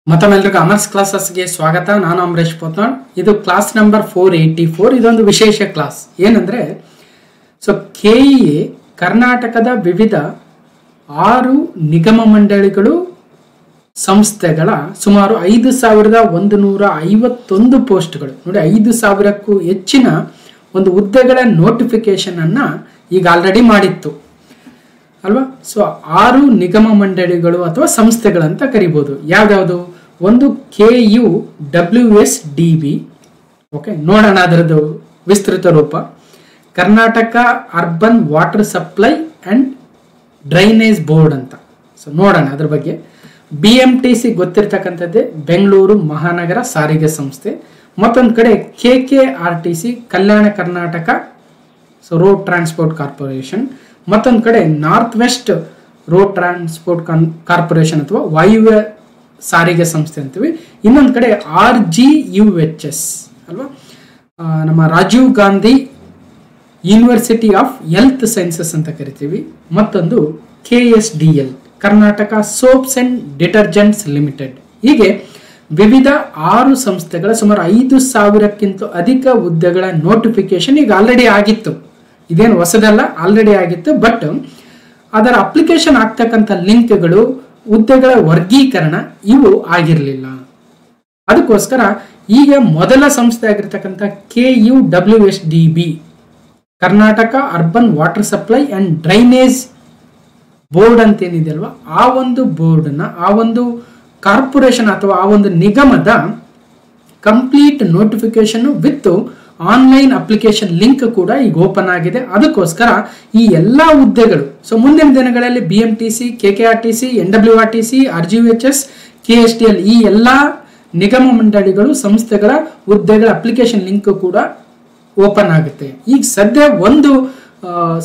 ಮತ್ತೊಮ್ಮೆಲ್ಲರಿಗೂ ಅಮರ್ಸ್ ಕ್ಲಾಸಸ್ಗೆ ಸ್ವಾಗತ. ನಾನು ಅಮರೇಶ್ ಪೋತ್ನಾಳ್. ಇದು ಕ್ಲಾಸ್ ನಂಬರ್ 484. ಇದೊಂದು ವಿಶೇಷ ಕ್ಲಾಸ್. ಏನಂದರೆ ಕೆಇಎ ಕರ್ನಾಟಕದ ವಿವಿಧ 6 ನಿಗಮ ಮಂಡಳಿಗಳು ಸಂಸ್ಥೆಗಳ ಸುಮಾರು 5151 ಪೋಸ್ಟ್ಗಳು ನೋಡಿ, 5000ಕ್ಕೂ ಹೆಚ್ಚಿನ ಒಂದು ಹುದ್ದೆಗಳ ನೋಟಿಫಿಕೇಶನ್ ಅನ್ನ ಈಗ ಆಲ್ರೆಡಿ ಮಾಡಿತ್ತು ಅಲ್ವಾ. 6 ನಿಗಮ ಮಂಡಳಿಗಳು ಅಥವಾ ಸಂಸ್ಥೆಗಳಂತ ಕರಿಬಹುದು. ಯಾವ್ಯಾವುದು? ಒಂದು KUWSDB. ಓಕೆ, ನೋಡೋಣ ಅದರದ್ದು ವಿಸ್ತೃತ ರೂಪ. Karnataka urban water supply and drainage board ಅಂತ. ನೋಡೋಣ ಅದ್ರ ಬಗ್ಗೆ. BMTC ಗೊತ್ತಿರ್ತಕ್ಕಂಥದ್ದೇ, ಬೆಂಗಳೂರು ಮಹಾನಗರ ಸಾರಿಗೆ ಸಂಸ್ಥೆ. ಮತ್ತೊಂದು ಕಡೆ KKRTC, Kalyana Karnataka road transport corporation. ಮತ್ತೊಂದು ಕಡೆ north west road transport corporation ಅಥವಾ ವಾಯುವ್ಯ ಸಾರಿಗೆ ಸಂಸ್ಥೆ ಅಂತೀವಿ. ಇನ್ನೊಂದು ಕಡೆ RGUHS ಅಲ್ವಾ, ನಮ್ಮ Rajiv Gandhi University of Health Sciences ಅಂತ ಕರಿತೀವಿ. ಮತ್ತೊಂದು KSDL, Karnataka soaps and detergents Limited. ಹೀಗೆ ವಿವಿಧ 6 ಸಂಸ್ಥೆಗಳ ಸುಮಾರು 5000ಕ್ಕಿಂತ ಅಧಿಕ ಹುದ್ದೆಗಳ ನೋಟಿಫಿಕೇಶನ್ ಈಗ ಆಲ್ರೆಡಿ ಆಗಿತ್ತು. ಇದೇನು ಹೊಸದಲ್ಲ, ಆಲ್ರೆಡಿ ಆಗಿತ್ತು. ಬಟ್ ಅದರ ಅಪ್ಲಿಕೇಶನ್ ಆಗ್ತಕ್ಕಂಥ ಲಿಂಕ್ಗಳು, ಹುದ್ದೆಗಳ ವರ್ಗೀಕರಣ ಇವು ಆಗಿರಲಿಲ್ಲ. ಅದಕ್ಕೋಸ್ಕರ ಈಗ ಮೊದಲ ಸಂಸ್ಥೆ ಆಗಿರ್ತಕ್ಕಂಥ KUWSDB, Karnataka urban water supply and drainage board ಅಂತ ಏನಿದೆ ಅಲ್ವಾ, ಆ ಒಂದು ಬೋರ್ಡ್ನ, ಆ ಒಂದು ಕಾರ್ಪೊರೇಷನ್ ಅಥವಾ ಆ ಒಂದು ನಿಗಮದ complete notification with online application link ಕೂಡ ಈಗ ಓಪನ್ ಆಗಿದೆ. ಅದಕ್ಕೋಸ್ಕರ ಈ ಎಲ್ಲ ಹುದ್ದೆಗಳು ಮುಂದಿನ ದಿನಗಳಲ್ಲಿ BMTC, KKRTC, NWRTC, RGUHS, KSDL ಈ ಎಲ್ಲ ನಿಗಮ ಮಂಡಳಿಗಳು ಸಂಸ್ಥೆಗಳ ಹುದ್ದೆಗಳ ಅಪ್ಲಿಕೇಶನ್ ಲಿಂಕ್ ಕೂಡ ಓಪನ್ ಆಗುತ್ತೆ. ಈಗ ಸದ್ಯ ಒಂದು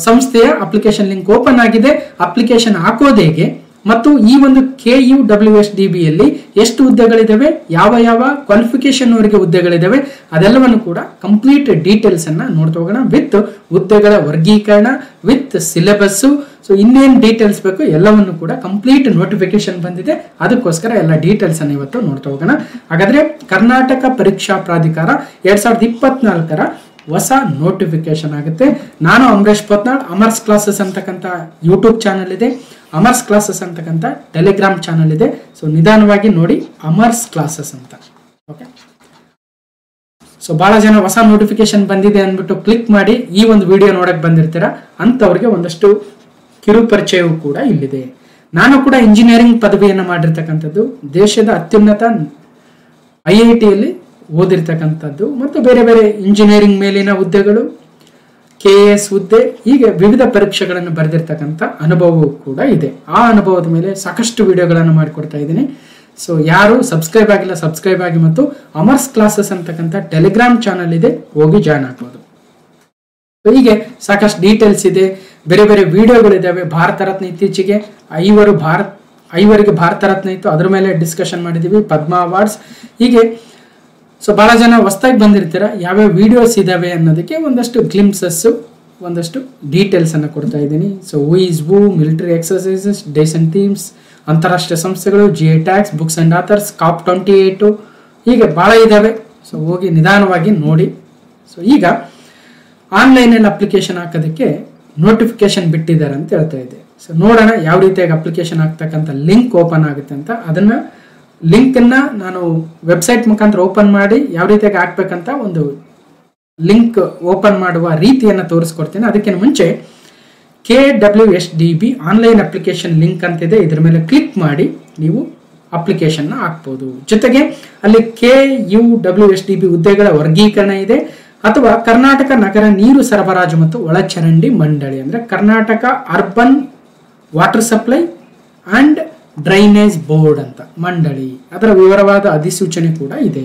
ಸಂಸ್ಥೆಯ ಅಪ್ಲಿಕೇಶನ್ ಲಿಂಕ್ ಓಪನ್ ಆಗಿದೆ. ಅಪ್ಲಿಕೇಶನ್ ಹಾಕೋದು ಹೇಗೆ ಮತ್ತು ಈ ಒಂದು KUWSDBಯಲ್ಲಿ ಎಷ್ಟು ಹುದ್ದೆಗಳಿದಾವೆ, ಯಾವ ಯಾವ ಕ್ವಾಲಿಫಿಕೇಶನ್ ವರೆಗೆ ಹುದ್ದೆಗಳಿದಾವೆ, ಅದೆಲ್ಲವನ್ನು ಕೂಡ ಕಂಪ್ಲೀಟ್ ಡೀಟೇಲ್ಸ್ ಅನ್ನ ನೋಡ್ತಾ ಹೋಗೋಣ. ವಿತ್ ಹುದ್ದೆಗಳ ವರ್ಗೀಕರಣ, ವಿತ್ ಸಿಲೆಬಸ್, ಇನ್ನೇನು ಡೀಟೇಲ್ಸ್ ಬೇಕು ಎಲ್ಲವನ್ನು ಕೂಡ ಕಂಪ್ಲೀಟ್ ನೋಟಿಫಿಕೇಶನ್ ಬಂದಿದೆ. ಅದಕ್ಕೋಸ್ಕರ ಎಲ್ಲ ಡೀಟೇಲ್ಸ್ ಅನ್ನು ಇವತ್ತು ನೋಡ್ತಾ ಹೋಗೋಣ. ಹಾಗಾದ್ರೆ ಕರ್ನಾಟಕ ಪರೀಕ್ಷಾ ಪ್ರಾಧಿಕಾರ 2024ರ ಹೊಸ ನೋಟಿಫಿಕೇಶನ್ ಆಗುತ್ತೆ. ನಾನು ಅಮರೇಶ್ ಪೋತ್ನಾಳ್. ಅಮರ್ಸ್ ಕ್ಲಾಸಸ್ ಅಂತಕ್ಕಂಥ ಯೂಟ್ಯೂಬ್ ಚಾನಲ್ ಇದೆ, ಅಮರ್ಸ್ ಕ್ಲಾಸಸ್ ಅಂತಕ್ಕಂಥ ಟೆಲಿಗ್ರಾಮ್ ಚಾನಲ್ ಇದೆ. ನಿಧಾನವಾಗಿ ನೋಡಿ, ಅಮರ್ಸ್ ಕ್ಲಾಸಸ್ ಅಂತ. ಓಕೆ, ಬಹಳ ಜನ ಹೊಸ ನೋಟಿಫಿಕೇಶನ್ ಬಂದಿದೆ ಅಂದ್ಬಿಟ್ಟು ಕ್ಲಿಕ್ ಮಾಡಿ ಈ ಒಂದು ವಿಡಿಯೋ ನೋಡಕ್ ಬಂದಿರ್ತೀರಾ, ಅಂತವ್ರಿಗೆ ಒಂದಷ್ಟು ಕಿರು ಪರಿಚಯವೂ ಕೂಡ ಇಲ್ಲಿದೆ. ನಾನು ಕೂಡ ಇಂಜಿನಿಯರಿಂಗ್ ಪದವಿಯನ್ನು ಮಾಡಿರ್ತಕ್ಕಂಥದ್ದು, ದೇಶದ ಅತ್ಯುನ್ನತ IITಯಲ್ಲಿ ಓದಿರ್ತಕ್ಕಂಥದ್ದು ಮತ್ತು ಬೇರೆ ಬೇರೆ ಇಂಜಿನಿಯರಿಂಗ್ ಮೇಲಿನ ಹುದ್ದೆಗಳು, KAS ಹುದ್ದೆ, ಹೀಗೆ ವಿವಿಧ ಪರೀಕ್ಷೆಗಳನ್ನು ಬರೆದಿರ್ತಕ್ಕಂಥ ಅನುಭವವೂ ಕೂಡ ಇದೆ. ಆ ಅನುಭವದ ಮೇಲೆ ಸಾಕಷ್ಟು ವಿಡಿಯೋಗಳನ್ನು ಮಾಡಿಕೊಡ್ತಾ ಇದ್ದೀನಿ. ಯಾರು ಸಬ್ಸ್ಕ್ರೈಬ್ ಆಗಿಲ್ಲ, ಸಬ್ಸ್ಕ್ರೈಬ್ ಆಗಿ. ಮತ್ತು ಅಮರ್ಸ್ ಕ್ಲಾಸಸ್ ಅಂತಕ್ಕಂಥ ಟೆಲಿಗ್ರಾಮ್ ಚಾನಲ್ ಇದೆ, ಹೋಗಿ ಜಾಯ್ನ್ ಆಗ್ಬೋದು. ಹೀಗೆ ಸಾಕಷ್ಟು ಡೀಟೇಲ್ಸ್ ಇದೆ, ಬೇರೆ ಬೇರೆ ವಿಡಿಯೋಗಳಿದ್ದಾವೆ. ಭಾರತ ರತ್ನ ಇತ್ತೀಚೆಗೆ 5 ಭಾರತ ರತ್ನ ಇತ್ತು, ಅದ್ರ ಮೇಲೆ ಡಿಸ್ಕಷನ್ ಮಾಡಿದ್ದೀವಿ. ಪದ್ಮ ಅವಾರ್ಡ್ಸ್, ಹೀಗೆ ಬಹಳ ಜನ ಹೊಸದಾಗಿ ಬಂದಿರ್ತೀರ, ಯಾವ್ಯಾವ ವಿಡಿಯೋಸ್ ಇದಾವೆ ಅನ್ನೋದಕ್ಕೆ ಒಂದಷ್ಟು ಗ್ಲಿಮ್ಸಸ್, ಒಂದಷ್ಟು ಡೀಟೇಲ್ಸ್ ಅನ್ನು ಕೊಡ್ತಾ ಇದ್ದೀನಿ. Who is who, military exercises, days and themes, ಅಂತಾರಾಷ್ಟ್ರೀಯ ಸಂಸ್ಥೆಗಳು, GI tax, books and author's, COP 28, ಹೀಗೆ ಬಹಳ ಇದಾವೆ. ಹೋಗಿ ನಿಧಾನವಾಗಿ ನೋಡಿ. ಈಗ ಆನ್ಲೈನಲ್ಲಿ ಅಪ್ಲಿಕೇಶನ್ ಹಾಕೋದಕ್ಕೆ ನೋಟಿಫಿಕೇಶನ್ ಬಿಟ್ಟಿದ್ದಾರೆ ಅಂತ ಹೇಳ್ತಾ ಇದೆ. ನೋಡೋಣ ಯಾವ ರೀತಿಯಾಗಿ ಅಪ್ಲಿಕೇಶನ್ ಹಾಕ್ತಕ್ಕಂಥ ಲಿಂಕ್ ಓಪನ್ ಆಗುತ್ತೆ ಅಂತ. ಅದನ್ನ ಲಿಂಕ್ ಅನ್ನ ನಾನು ವೆಬ್ಸೈಟ್ ಮುಖಾಂತರ ಓಪನ್ ಮಾಡಿ ಯಾವ ರೀತಿಯಾಗಿ ಹಾಕ್ಬೇಕಂತ ಒಂದು ಲಿಂಕ್ ಓಪನ್ ಮಾಡುವ ರೀತಿಯನ್ನು ತೋರಿಸ್ಕೊಡ್ತೀನಿ. ಅದಕ್ಕಿಂತ ಮುಂಚೆ KWSDB ಆನ್ಲೈನ್ ಅಪ್ಲಿಕೇಶನ್ ಲಿಂಕ್ ಅಂತಿದೆ, ಇದ್ರ ಮೇಲೆ ಕ್ಲಿಕ್ ಮಾಡಿ ನೀವು ಅಪ್ಲಿಕೇಶನ್ ಹಾಕ್ಬೋದು. ಜೊತೆಗೆ ಅಲ್ಲಿ KUWSDB ಹುದ್ದೆಗಳ ವರ್ಗೀಕರಣ ಇದೆ, ಅಥವಾ ಕರ್ನಾಟಕ ನಗರ ನೀರು ಸರಬರಾಜು ಮತ್ತು ಒಳಚರಂಡಿ ಮಂಡಳಿ, ಅಂದ್ರೆ Karnataka urban water supply and drainage board ಅಂತ ಮಂಡಳಿ, ಅದರ ವಿವರವಾದ ಅಧಿಸೂಚನೆ ಕೂಡ ಇದೆ.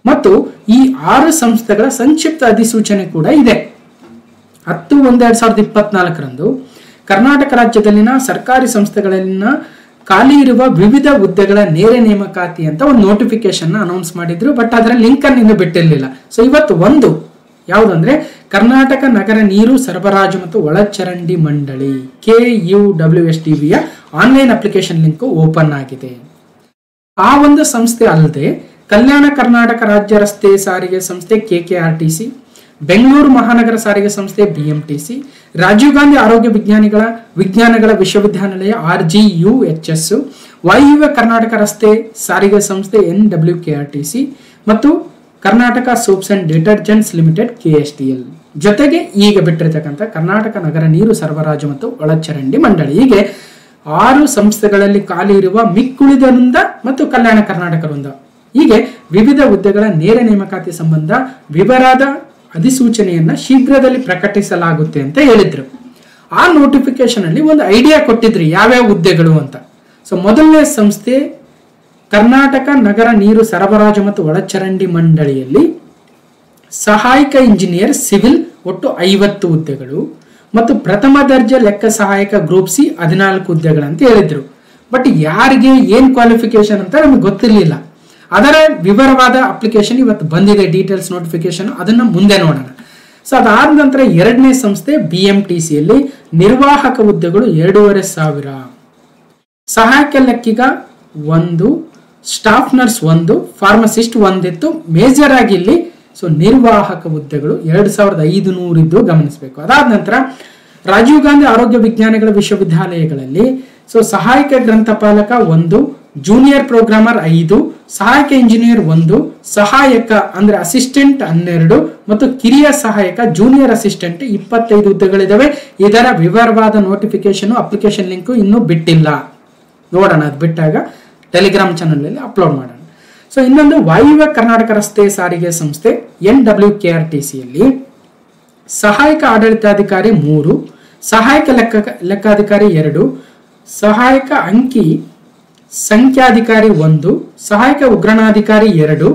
ಮತ್ತು ಈ 6 ಸಂಸ್ಥೆಗಳ ಸಂಕ್ಷಿಪ್ತ ಅಧಿಸೂಚನೆ ಕೂಡ ಇದೆ. 10/1/2024ರಂದು ಕರ್ನಾಟಕ ರಾಜ್ಯದಲ್ಲಿನ ಸರ್ಕಾರಿ ಸಂಸ್ಥೆಗಳಲ್ಲಿನ ಖಾಲಿ ಇರುವ ವಿವಿಧ ಹುದ್ದೆಗಳ ನೇರ ನೇಮಕಾತಿ ಅಂತ ಒಂದು ನೋಟಿಫಿಕೇಶನ್ ಅನೌನ್ಸ್ ಮಾಡಿದ್ರು. ಬಟ್ ಅದರ ಲಿಂಕ್ ಅನ್ನು ಇನ್ನೂ ಬಿಟ್ಟಿರಲಿಲ್ಲ. ಇವತ್ತು ಒಂದು ಯಾವುದಂದ್ರೆ ಕರ್ನಾಟಕ ನಗರ ನೀರು ಸರಬರಾಜು ಮತ್ತು ಒಳಚರಂಡಿ ಮಂಡಳಿ KUWSDBಯ ಆನ್ಲೈನ್ ಅಪ್ಲಿಕೇಶನ್ ಲಿಂಕ್ ಓಪನ್ ಆಗಿದೆ. ಆ ಒಂದು ಸಂಸ್ಥೆ ಅಲ್ಲದೆ ಕಲ್ಯಾಣ ಕರ್ನಾಟಕ ರಾಜ್ಯ ರಸ್ತೆ ಸಾರಿಗೆ ಸಂಸ್ಥೆ KKRTC, ಬೆಂಗಳೂರು ಮಹಾನಗರ ಸಾರಿಗೆ ಸಂಸ್ಥೆ BMTC, ರಾಜೀವ್ ಗಾಂಧಿ ಆರೋಗ್ಯ ವಿಜ್ಞಾನಗಳ ವಿಶ್ವವಿದ್ಯಾನಿಲಯ RGUHS, ವಾಯುವ್ಯ ಕರ್ನಾಟಕ ರಸ್ತೆ ಸಾರಿಗೆ ಸಂಸ್ಥೆ NWKRTC ಮತ್ತು Karnataka soaps and detergents limited KSTL, ಜೊತೆಗೆ ಈಗ ಬಿಟ್ಟಿರತಕ್ಕಂಥ ಕರ್ನಾಟಕ ನಗರ ನೀರು ಸರಬರಾಜು ಮತ್ತು ಒಳಚರಂಡಿ ಮಂಡಳಿ. ಹೀಗೆ 6 ಸಂಸ್ಥೆಗಳಲ್ಲಿ ಖಾಲಿ ಇರುವ ಮಿಕ್ಕುಳಿದ ವೃಂದ ಮತ್ತು ಕಲ್ಯಾಣ ಕರ್ನಾಟಕ ವೃಂದ, ಹೀಗೆ ವಿವಿಧ ಹುದ್ದೆಗಳ ನೇರ ನೇಮಕಾತಿ ಸಂಬಂಧ ವಿವರದ ಅಧಿಸೂಚನೆಯನ್ನ ಶೀಘ್ರದಲ್ಲಿ ಪ್ರಕಟಿಸಲಾಗುತ್ತೆ ಅಂತ ಹೇಳಿದ್ರು. ಆ ನೋಟಿಫಿಕೇಶನ್ ಅಲ್ಲಿ ಒಂದು ಐಡಿಯಾ ಕೊಟ್ಟಿದ್ರಿ ಯಾವ್ಯಾವ ಹುದ್ದೆಗಳು ಅಂತ. ಸೊ ಮೊದಲನೇ ಸಂಸ್ಥೆ ಕರ್ನಾಟಕ ನಗರ ನೀರು ಸರಬರಾಜು ಮತ್ತು ಒಳಚರಂಡಿ ಮಂಡಳಿಯಲ್ಲಿ ಸಹಾಯಕ ಇಂಜಿನಿಯರ್ ಸಿವಿಲ್ ಒಟ್ಟು 50 ಹುದ್ದೆಗಳು ಮತ್ತು ಪ್ರಥಮ ದರ್ಜೆ ಲೆಕ್ಕ ಸಹಾಯಕ ಗ್ರೂಪ್ C 14 ಹುದ್ದೆಗಳಂತ ಹೇಳಿದ್ರು. ಬಟ್ ಯಾರಿಗೆ ಏನ್ ಕ್ವಾಲಿಫಿಕೇಶನ್ ಅಂತ ನಮಗೆ ಗೊತ್ತಿರಲಿಲ್ಲ. ಅದರ ವಿವರವಾದ ಅಪ್ಲಿಕೇಶನ್ ಇವತ್ತು ಬಂದಿದೆ, ಡೀಟೇಲ್ಸ್ ನೋಟಿಫಿಕೇಶನ್, ಅದನ್ನ ಮುಂದೆ ನೋಡೋಣ. ಸೊ ಅದಾದ ನಂತರ ಎರಡನೇ ಸಂಸ್ಥೆ BMTC ಯಲ್ಲಿ ನಿರ್ವಾಹಕ ಹುದ್ದೆಗಳು 2500, ಸಹಾಯಕ ಲೆಕ್ಕಿಗ 1, ಸ್ಟಾಫ್ ನರ್ಸ್ 1, ಫಾರ್ಮಸಿಸ್ಟ್ 1 ಇತ್ತು. ಮೇಜರ್ ಆಗಿ ಇಲ್ಲಿ ಸೊ ನಿರ್ವಾಹಕ ಹುದ್ದೆಗಳು 2500 ಇದ್ದು ಗಮನಿಸಬೇಕು. ಅದಾದ ನಂತರ ರಾಜೀವ್ ಗಾಂಧಿ ಆರೋಗ್ಯ ವಿಜ್ಞಾನಗಳ ವಿಶ್ವವಿದ್ಯಾಲಯಗಳಲ್ಲಿ ಸೊ ಸಹಾಯಕ ಗ್ರಂಥಪಾಲಕ 1, ಜೂನಿಯರ್ ಪ್ರೋಗ್ರಾಮರ್ 5, ಸಹಾಯಕ ಇಂಜಿನಿಯರ್ 1, ಸಹಾಯಕ ಅಂದ್ರೆ ಅಸಿಸ್ಟೆಂಟ್ 12 ಮತ್ತು ಕಿರಿಯ ಸಹಾಯಕ ಜೂನಿಯರ್ ಅಸಿಸ್ಟೆಂಟ್ 25 ಹುದ್ದೆಗಳಿದಾವೆ. ಇದರ ವಿವರವಾದ ನೋಟಿಫಿಕೇಶನ್ ಅಪ್ಲಿಕೇಶನ್ ಲಿಂಕ್ ಇನ್ನೂ ಬಿಟ್ಟಿಲ್ಲ, ನೋಡೋಣ, ಅದು ಬಿಟ್ಟಾಗ ಟೆಲಿಗ್ರಾಮ್ ಚಾನಲ್ ಅಲ್ಲಿ ಅಪ್ಲೋಡ್ ಮಾಡೋಣ. ಸೊ ಇನ್ನೊಂದು ವಾಯುವ್ಯ ಕರ್ನಾಟಕ ರಸ್ತೆ ಸಾರಿಗೆ ಸಂಸ್ಥೆ NWKRTC ಯಲ್ಲಿ ಸಹಾಯಕ ಆಡಳಿತಾಧಿಕಾರಿ 3, ಸಹಾಯಕ ಲೆಕ್ಕಾಧಿಕಾರಿ 2, ಸಹಾಯಕ ಅಂಕಿ ಸಂಖ್ಯಾಧಿಕಾರಿ 1, ಸಹಾಯಕ ಉಗ್ರಾಣಾಧಿಕಾರಿ 2,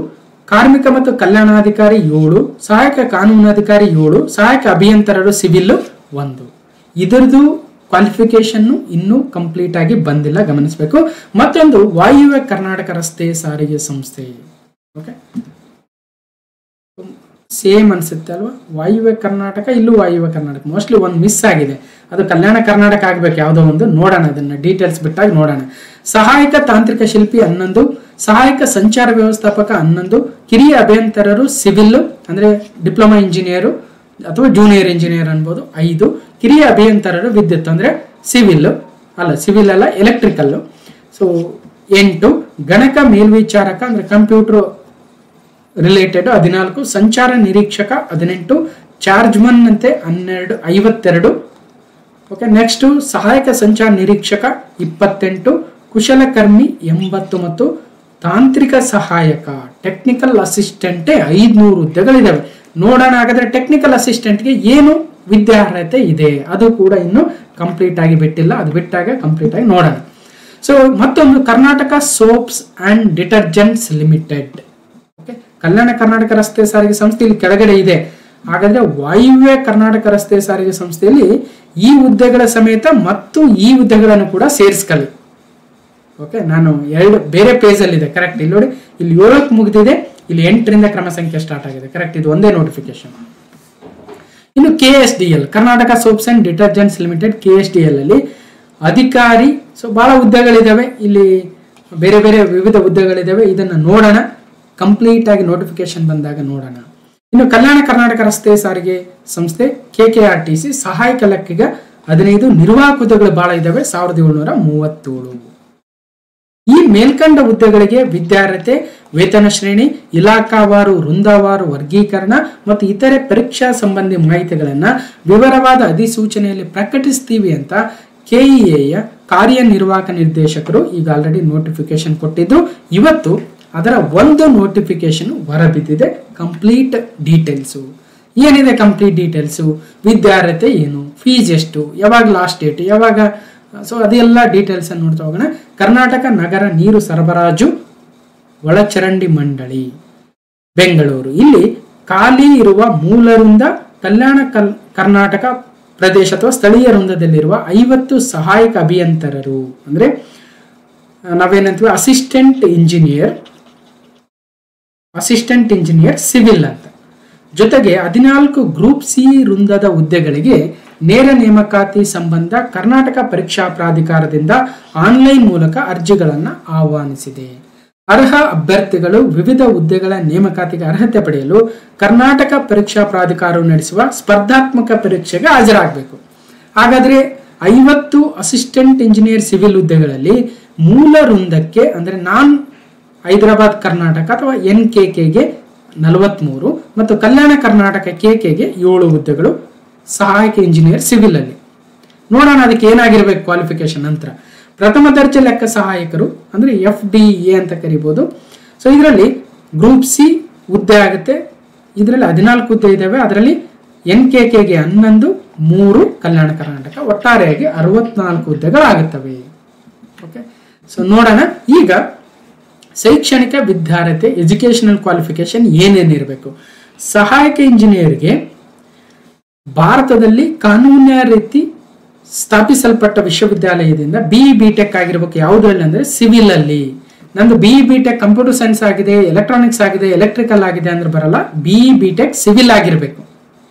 ಕಾರ್ಮಿಕ ಮತ್ತು ಕಲ್ಯಾಣಾಧಿಕಾರಿ 7, ಸಹಾಯಕ ಕಾನೂನಾಧಿಕಾರಿ 7, ಸಹಾಯಕ ಅಭಿಯಂತರರು ಸಿವಿಲ್ 1. ಇದರದು ಕ್ವಾಲಿಫಿಕೇಶನ್ ಇನ್ನೂ ಕಂಪ್ಲೀಟ್ ಆಗಿ ಬಂದಿಲ್ಲ, ಗಮನಿಸಬೇಕು. ಮತ್ತೊಂದು ವಾಯುವ್ಯ ಕರ್ನಾಟಕ ರಸ್ತೆ ಸಾರಿಗೆ ಸಂಸ್ಥೆ, ಓಕೆ, ಸೇಮ್ ಅನ್ಸುತ್ತೆ ಅಲ್ವಾ, ವಾಯುವ್ಯ ಕರ್ನಾಟಕ, ಇಲ್ಲೂ ವಾಯುವ್ಯ ಕರ್ನಾಟಕ, ಮೋಸ್ಟ್ಲಿ ಒಂದು ಮಿಸ್ ಆಗಿದೆ, ಅದು ಕಲ್ಯಾಣ ಕರ್ನಾಟಕ ಆಗ್ಬೇಕು ಯಾವುದೋ ಒಂದು, ನೋಡೋಣ, ಅದನ್ನ ಡೀಟೇಲ್ಸ್ ಬಿಟ್ಟಾಗ ನೋಡೋಣ. ಸಹಾಯಕ ತಾಂತ್ರಿಕ ಶಿಲ್ಪಿ 11, ಸಹಾಯಕ ಸಂಚಾರ ವ್ಯವಸ್ಥಾಪಕ 11, ಕಿರಿಯ ಅಭಿಯಂತರರು ಸಿವಿಲ್ ಅಂದ್ರೆ ಡಿಪ್ಲೊಮಾ ಇಂಜಿನಿಯರು ಅಥವಾ ಜೂನಿಯರ್ ಇಂಜಿನಿಯರ್ ಅನ್ಬೋದು 5, ಕಿರಿಯ ಅಭಿಯಂತರರು ವಿದ್ಯುತ್ ಅಂದ್ರೆ ಸಿವಿಲ್ ಅಲ್ಲ ಎಲೆಕ್ಟ್ರಿಕಲ್ ಸೊ 8, ಗಣಕ ಮೇಲ್ವಿಚಾರಕ ಅಂದ್ರೆ ಕಂಪ್ಯೂಟರ್ ರಿಲೇಟೆಡ್ 14, ಸಂಚಾರ ನಿರೀಕ್ಷಕ 18, ಚಾರ್ಜ್ಮನ್ ಅಂತೆ 52. ಓಕೆ, ನೆಕ್ಸ್ಟ್ ಸಹಾಯಕ ಸಂಚಾರ ನಿರೀಕ್ಷಕ 28, ಕುಶಲಕರ್ಮಿ 80 ಮತ್ತು ತಾಂತ್ರಿಕ ಸಹಾಯಕ ಟೆಕ್ನಿಕಲ್ ಅಸಿಸ್ಟೆಂಟ್ 500 ಹುದ್ದೆಗಳಿದಾವೆ. ನೋಡೋಣ ಹಾಗಾದ್ರೆ ಟೆಕ್ನಿಕಲ್ ಅಸಿಸ್ಟೆಂಟ್ಗೆ ಏನು ವಿದ್ಯಾರ್ಹತೆ ಇದೆ, ಅದು ಕೂಡ ಇನ್ನು ಕಂಪ್ಲೀಟ್ ಆಗಿ ಬಿಟ್ಟಿಲ್ಲ, ಅದು ಬಿಟ್ಟಾಗ ಕಂಪ್ಲೀಟ್ ಆಗಿ ನೋಡೋಣ. ಸೊ ಮತ್ತೊಂದು Karnataka soaps and detergents limited, okay, Kalyana Karnataka ರಸ್ತೆ ಸಾರಿಗೆ ಸಂಸ್ಥೆ ಇಲ್ಲಿ ಕೆಳಗಡೆ ಇದೆ. ಹಾಗಾದ್ರೆ ವಾಯುವ್ಯ ಕರ್ನಾಟಕ ರಸ್ತೆ ಸಾರಿಗೆ ಸಂಸ್ಥೆಯಲ್ಲಿ ಈ ಹುದ್ದೆಗಳ ಸಮೇತ ಮತ್ತು ಈ ಹುದ್ದೆಗಳನ್ನು ಕೂಡ ಸೇರಿಸ್ಕೊಳ್ಳಿ. ಓಕೆ, ನಾನು 2 ಬೇರೆ ಪೇಜ್ ಅಲ್ಲಿ ಇದೆ, ಕರೆಕ್ಟ್, ಇಲ್ಲಿ ನೋಡಿ, ಇಲ್ಲಿ 7ಕ್ಕೆ ಮುಗಿದಿದೆ, ಇಲ್ಲಿ 8ರಿಂದ ಕ್ರಮ ಸಂಖ್ಯೆ ಸ್ಟಾರ್ಟ್ ಆಗಿದೆ, ಕರೆಕ್ಟ್, ಇದು ಒಂದೇ ನೋಟಿಫಿಕೇಶನ್. ಇನ್ನು KSDL, Karnataka soaps and detergents limited, KSDL ಅಲ್ಲಿ ಅಧಿಕಾರಿ, ಸೊ ಬಹಳ ಹುದ್ದೆಗಳಿದಾವೆ, ಇಲ್ಲಿ ಬೇರೆ ಬೇರೆ ವಿವಿಧ ಹುದ್ದೆಗಳಿದಾವೆ, ಇದನ್ನ ನೋಡೋಣ, ಕಂಪ್ಲೀಟ್ ಆಗಿ ನೋಟಿಫಿಕೇಶನ್ ಬಂದಾಗ ನೋಡೋಣ. ಇನ್ನು ಕಲ್ಯಾಣ ಕರ್ನಾಟಕ ರಸ್ತೆ ಸಾರಿಗೆ ಸಂಸ್ಥೆ KKRTC ಸಹಾಯಕ ಲೆಕ್ಕಿಗ 15, ನಿರ್ವಾಹಕ ಹುದ್ದೆಗಳು ಬಹಳ ಇದಾವೆ 1737. ಈ ಮೇಲ್ಕಂಡ ಹುದ್ದೆಗಳಿಗೆ ವಿದ್ಯಾರ್ಹತೆ, ವೇತನ ಶ್ರೇಣಿ, ಇಲಾಖಾವಾರು ವೃಂದವಾರು ವರ್ಗೀಕರಣ ಮತ್ತು ಇತರೆ ಪರೀಕ್ಷಾ ಸಂಬಂಧಿ ಮಾಹಿತಿಗಳನ್ನ ವಿವರವಾದ ಅಧಿಸೂಚನೆಯಲ್ಲಿ ಪ್ರಕಟಿಸ್ತೀವಿ ಅಂತ KEAಯ ಕಾರ್ಯನಿರ್ವಾಹಕ ನಿರ್ದೇಶಕರು ಈಗ ಆಲ್ರೆಡಿ ನೋಟಿಫಿಕೇಶನ್ ಕೊಟ್ಟಿದ್ರು. ಇವತ್ತು ಅದರ ಒಂದು ನೋಟಿಫಿಕೇಶನ್ ಹೊರಬಿದ್ದಿದೆ, ಕಂಪ್ಲೀಟ್ ಡೀಟೇಲ್ಸು ಏನಿದೆ, ಕಂಪ್ಲೀಟ್ ಡೀಟೇಲ್ಸು, ವಿದ್ಯಾರ್ಹತೆ ಏನು, ಫೀಸ್ ಎಷ್ಟು, ಯಾವಾಗ ಲಾಸ್ಟ್ ಡೇಟ್, ಯಾವಾಗ, ಸೊ ಅದೆಲ್ಲ ಡೀಟೇಲ್ಸ್ ಅನ್ನು ನೋಡ್ತಾ ಹೋಗೋಣ. ಕರ್ನಾಟಕ ನಗರ ನೀರು ಸರಬರಾಜು ಒಳಚರಂಡಿ ಮಂಡಳಿ ಬೆಂಗಳೂರು, ಇಲ್ಲಿ ಖಾಲಿ ಇರುವ ಮೂಲ ವೃಂದ ಕಲ್ಯಾಣ ಕರ್ನಾಟಕ ಪ್ರದೇಶ ಅಥವಾ ಸ್ಥಳೀಯ ವೃಂದದಲ್ಲಿರುವ 50 ಸಹಾಯಕ ಅಭಿಯಂತರರು ಅಂದ್ರೆ ನಾವೇನಂತೀವಿ ಅಸಿಸ್ಟೆಂಟ್ ಇಂಜಿನಿಯರ್ ಸಿವಿಲ್ ಅಂತ, ಜೊತೆಗೆ 14 ಗ್ರೂಪ್ C ವೃಂದದ ಹುದ್ದೆಗಳಿಗೆ ನೇರ ನೇಮಕಾತಿ ಸಂಬಂಧ ಕರ್ನಾಟಕ ಪರೀಕ್ಷಾ ಪ್ರಾಧಿಕಾರದಿಂದ ಆನ್ಲೈನ್ ಮೂಲಕ ಅರ್ಜಿಗಳನ್ನು ಆಹ್ವಾನಿಸಿದೆ. ಅರ್ಹ ಅಭ್ಯರ್ಥಿಗಳು ವಿವಿಧ ಹುದ್ದೆಗಳ ನೇಮಕಾತಿಗೆ ಅರ್ಹತೆ ಪಡೆಯಲು ಕರ್ನಾಟಕ ಪರೀಕ್ಷಾ ಪ್ರಾಧಿಕಾರವು ನಡೆಸುವ ಸ್ಪರ್ಧಾತ್ಮಕ ಪರೀಕ್ಷೆಗೆ ಹಾಜರಾಗಬೇಕು. ಹಾಗಾದ್ರೆ 50 ಅಸಿಸ್ಟೆಂಟ್ ಇಂಜಿನಿಯರ್ ಸಿವಿಲ್ ಹುದ್ದೆಗಳಲ್ಲಿ ಮೂಲ ವೃಂದಕ್ಕೆ ಅಂದ್ರೆ ನಾನ್ ಹೈದರಾಬಾದ್ ಕರ್ನಾಟಕ ಅಥವಾ NKKಗೆ 43 ಮತ್ತು ಕಲ್ಯಾಣ ಕರ್ನಾಟಕ KKಗೆ 7 ಹುದ್ದೆಗಳು ಸಹಾಯಕ ಇಂಜಿನಿಯರ್ ಸಿವಿಲ್ ಅಲ್ಲಿ. ನೋಡೋಣ ಅದಕ್ಕೆ ಏನಾಗಿರ್ಬೇಕು ಕ್ವಾಲಿಫಿಕೇಶನ್. ನಂತರ ಪ್ರಥಮ ದರ್ಜೆ ಲೆಕ್ಕ ಸಹಾಯಕರು ಅಂದ್ರೆ FDA ಅಂತ ಕರಿಬಹುದು. ಸೊ ಇದರಲ್ಲಿ ಗ್ರೂಪ್ ಸಿ ಹುದ್ದೆ ಆಗುತ್ತೆ. ಇದರಲ್ಲಿ 14 ಹುದ್ದೆ ಇದಾವೆ. ಅದರಲ್ಲಿ NKKಗೆ 11, 3 ಕಲ್ಯಾಣ ಕರ್ನಾಟಕ, ಒಟ್ಟಾರೆಯಾಗಿ 64 ಹುದ್ದೆಗಳಾಗುತ್ತವೆ. ಓಕೆ, ಸೊ ನೋಡೋಣ ಈಗ ಶೈಕ್ಷಣಿಕ ವಿದ್ಯಾರ್ಹತೆ ಎಜುಕೇಶನಲ್ ಕ್ವಾಲಿಫಿಕೇಶನ್ ಏನೇನಿರಬೇಕು. ಸಹಾಯಕ ಇಂಜಿನಿಯರ್ಗೆ ಭಾರತದಲ್ಲಿ ಕಾನೂನಿನ ರೀತಿ ಸ್ಥಾಪಿಸಲ್ಪಟ್ಟ ವಿಶ್ವವಿದ್ಯಾಲಯದಿಂದ BE-BTech ಆಗಿರ್ಬೇಕು. ಯಾವುದ್ರಲ್ಲಿ ಅಂದ್ರೆ ಸಿವಿಲ್ ಅಲ್ಲಿ. ನಂದು BE-BTech ಕಂಪ್ಯೂಟರ್ ಸೈನ್ಸ್ ಆಗಿದೆ, ಎಲೆಕ್ಟ್ರಾನಿಕ್ಸ್ ಆಗಿದೆ, ಎಲೆಕ್ಟ್ರಿಕಲ್ ಆಗಿದೆ ಅಂದ್ರೆ ಬರಲ್ಲ. BE-BTech ಸಿವಿಲ್ ಆಗಿರ್ಬೇಕು.